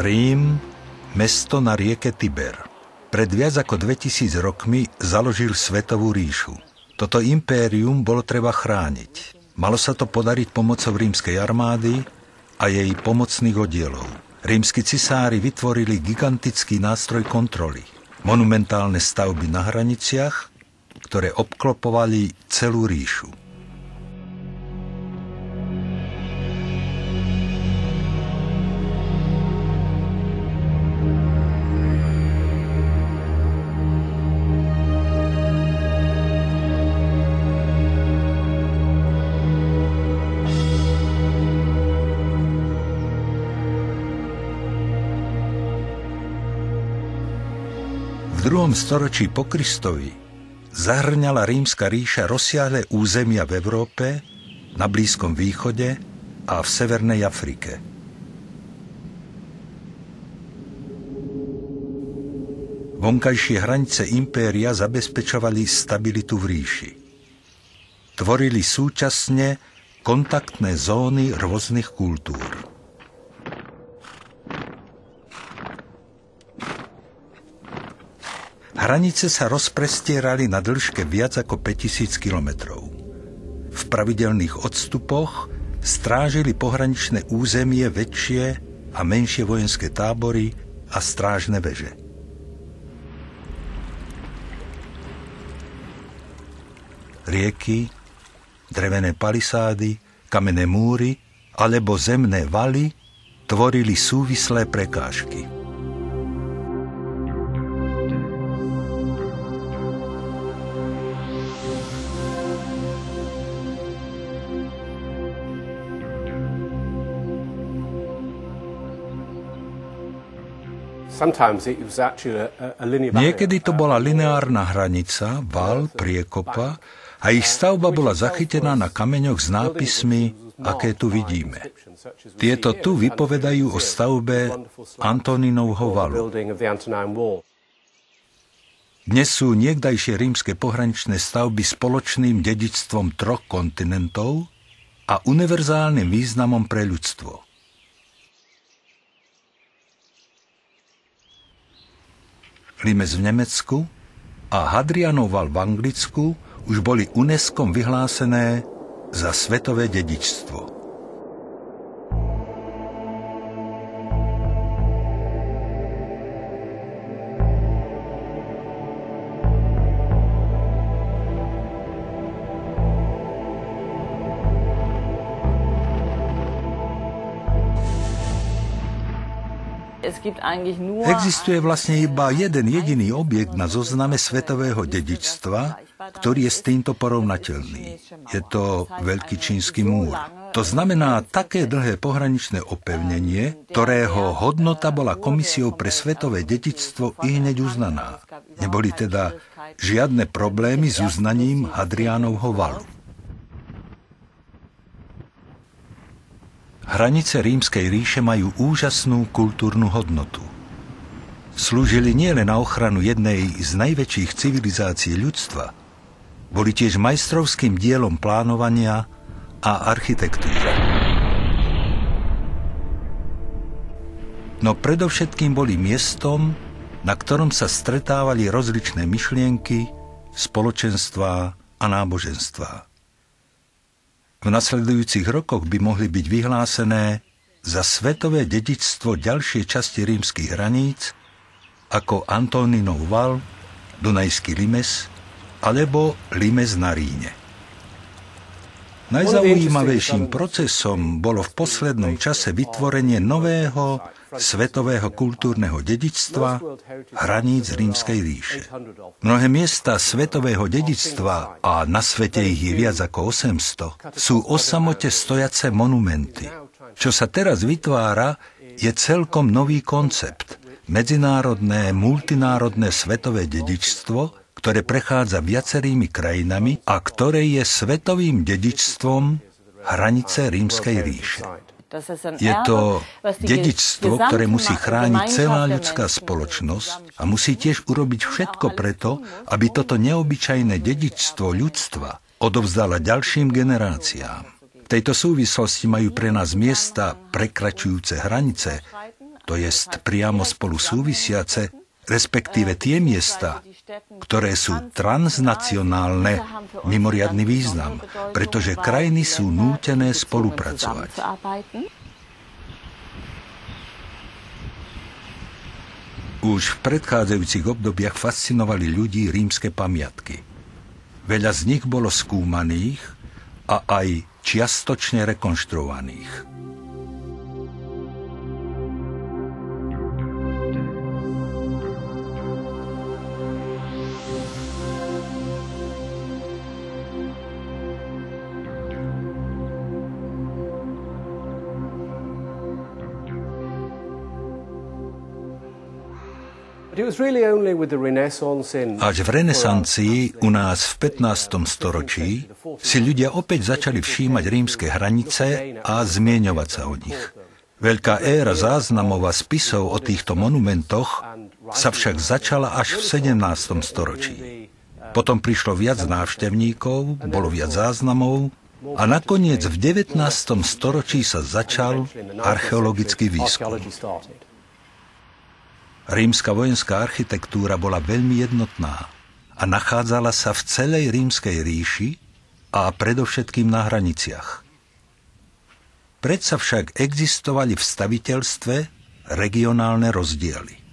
Rím, mesto na rieke Tiber. Pred viac ako 2000 rokmi založil Svetovú ríšu. Toto impérium bolo treba chrániť. Malo sa to podariť pomocou rímskej armády a jej pomocných oddielov. Rímski cisári vytvorili gigantický nástroj kontroly. Monumentálne stavby na hraniciach, ktoré obklopovali celú ríšu. V 2. storočí po Kristovi zahrňala Rímska ríša rozsiahle územia v Európe, na Blízkom východe a v Severnej Afrike. Vonkajšie hranice impéria zabezpečovali stabilitu v ríši. Tvorili súčasne kontaktné zóny rôznych kultúr. Hranice sa rozprestierali na dĺžke viac ako 5000 kilometrov. V pravidelných odstupoch strážili pohraničné územie väčšie a menšie vojenské tábory a strážne veže. Rieky, drevené palisády, kamenné múry alebo zemné valy tvorili súvislé prekážky. Niekedy to bola lineárna hranica, val, priekopa a ich stavba bola zachytená na kameňoch s nápismi, aké tu vidíme. Tieto tu vypovedajú o stavbe Antonínovho valu. Dnes sú niekdajšie rímske pohraničné stavby spoločným dedičstvom 3 kontinentov a univerzálnym významom pre ľudstvo. Limes v Nemecku a Hadrianov val v Anglicku už boli UNESCO vyhlásené za svetové dedičstvo. Existuje vlastne iba jeden jediný objekt na zozname svetového dedičstva, ktorý je s týmto porovnateľný. Je to Veľký čínsky múr. To znamená také dlhé pohraničné opevnenie, ktorého hodnota bola Komisiou pre svetové dedičstvo ihneď uznaná. Neboli teda žiadne problémy s uznaním Hadrianovho valu. Hranice Rímskej ríše majú úžasnú kultúrnu hodnotu. Slúžili nielen na ochranu jednej z najväčších civilizácií ľudstva, boli tiež majstrovským dielom plánovania a architektúry. No predovšetkým boli miestom, na ktorom sa stretávali rozličné myšlienky, spoločenstvá a náboženstvá. V nasledujúcich rokoch by mohli byť vyhlásené za svetové dedičstvo ďalšie časti rímskych hraníc, ako Antonínov val, Dunajský limes alebo limes na Ríne. Najzaujímavejším procesom bolo v poslednom čase vytvorenie nového svetového kultúrneho dedičstva hraníc Rímskej ríše. Mnohé miesta svetového dedičstva, a na svete ich je viac ako 800, sú o samote stojace monumenty. Čo sa teraz vytvára, je celkom nový koncept. Medzinárodné, multinárodné svetové dedičstvo, ktoré prechádza viacerými krajinami a ktoré je svetovým dedičstvom hranice Rímskej ríše. Je to dedičstvo, ktoré musí chrániť celá ľudská spoločnosť a musí tiež urobiť všetko preto, aby toto neobyčajné dedičstvo ľudstva odovzdala ďalším generáciám. V tejto súvislosti majú pre nás miesta prekračujúce hranice to jest priamo spolu súvisiace, respektíve tie miesta, ktoré sú transnacionálne, mimoriadny význam, pretože krajiny sú nútené spolupracovať. Už v predchádzajúcich obdobiach fascinovali ľudí rímske pamiatky. Veľa z nich bolo skúmaných a aj čiastočne rekonštruovaných. Až v renesancii u nás v 15. storočí si ľudia opäť začali všímať rímske hranice a zmieňovať sa o nich. Veľká éra záznamov a spisov o týchto monumentoch sa však začala až v 17. storočí. Potom prišlo viac návštevníkov, bolo viac záznamov a nakoniec v 19. storočí sa začal archeologický výskum. Rímska vojenská architektúra bola veľmi jednotná a nachádzala sa v celej Rímskej ríši a predovšetkým na hraniciach. Predsa však existovali v staviteľstve regionálne rozdiely.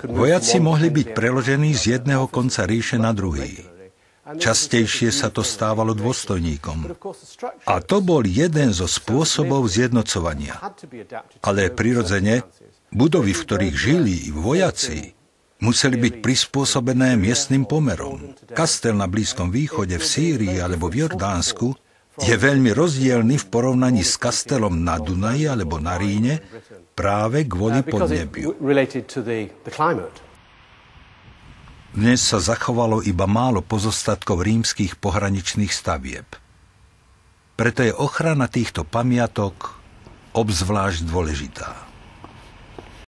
Vojaci mohli byť preložení z jedného konca ríše na druhý. Častejšie sa to stávalo dôstojníkom. A to bol jeden zo spôsobov zjednocovania. Ale prirodzene, budovy, v ktorých žili vojaci, museli byť prispôsobené miestnym pomerom. Kastel na Blízkom východe, v Sýrii alebo v Jordánsku je veľmi rozdielny v porovnaní s kastelom na Dunaji alebo na Ríne, práve kvôli podnebiu. Dnes sa zachovalo iba málo pozostatkov rímskych pohraničných stavieb. Preto je ochrana týchto pamiatok obzvlášť dôležitá.